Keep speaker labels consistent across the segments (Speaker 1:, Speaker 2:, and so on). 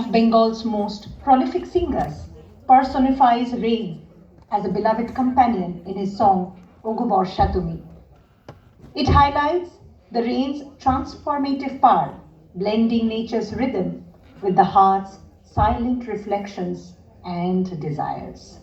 Speaker 1: of Bengal's most prolific singers, personifies rain as a beloved companion in his song Ogo Borsha Tumi. It highlights the rain's transformative power, blending nature's rhythm with the heart's silent reflections and desires.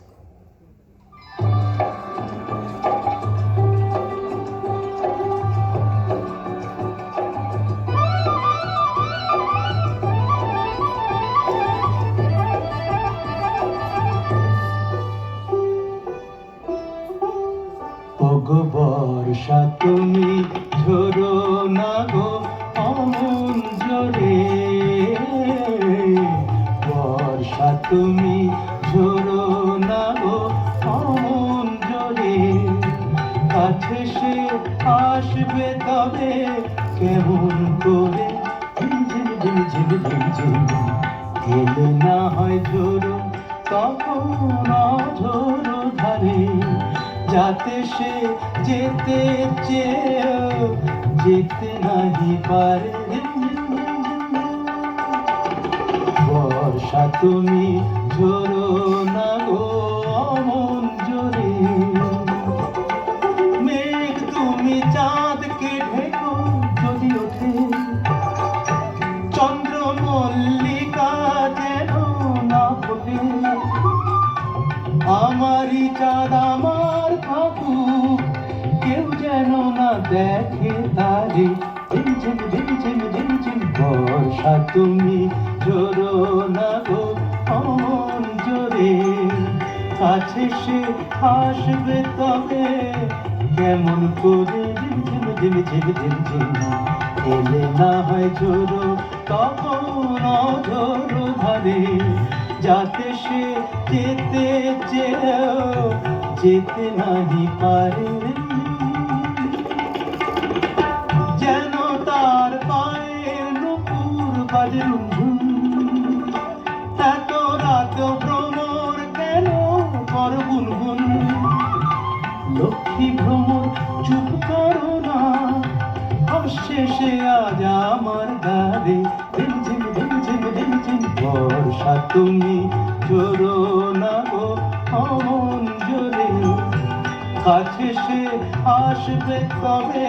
Speaker 2: ওগো বর্ষা তুমি ঝরো না গো অমন জোরে, বর্ষা তুমি ঝরো না গো অমন জোরে, কাছে সে আসবে তবে কেমন করে ঝিম ঝিম ঝিম ঝিম ঝিম এলে না হয় ঝোরো তখন অঝোরো ধারে, যাতে সে যেতে চেয়েও যেতে নাহি পারে। বর্ষা তুমি ঝরো না গো অমন জোরে, মেঘ তুমি চাঁদকে ঢেকো যদি ওঠে, চন্দ্র মল্লিকা যেন না ফোটে, আমারই চাঁদ আমার থাকুক কেউ যেন না দেখে তারে। ঝিম ঝিম ঝিম ঝিম ঝিম ঝিম বর্ষা তুমি ঝরো না গো অমন জোরে, কাছে সে আসবে তবে কেমন করে ঝিম ঝিম ঝিম ঝিম ঝিম ঝিম এলে না হয় ঝোরো তখন অঝোরো ধারে, যাতে সে যেতে চেয়েও যেতে নাহি পারে। যেন তার পায়ের নুপুর বাজে রুনঝুন, এত রাত ভ্রমর কেন কর গুনগুন, লক্ষ্মী ভ্রমর চুপ করো না, হাসছে সে আজ আমার দ্বারে। ঝিম ঝিম ঝিম ঝিম ঝিম ঝিম বর্ষা তুমি ঝরো না গো অমন জোরে, কাছে সে আসবে তবে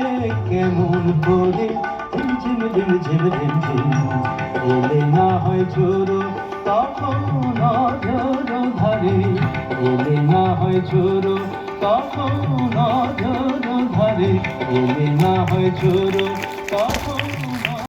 Speaker 2: কেমন করে ঝিম ঝিম ঝিম ঝিম ঝিম ঝিম এলে না হয় ঝোরো তখন অঝোরো ধারে, এলে না হয় ঝোরো তখন অঝোরো ধারে, এলে না হয় ঝোরো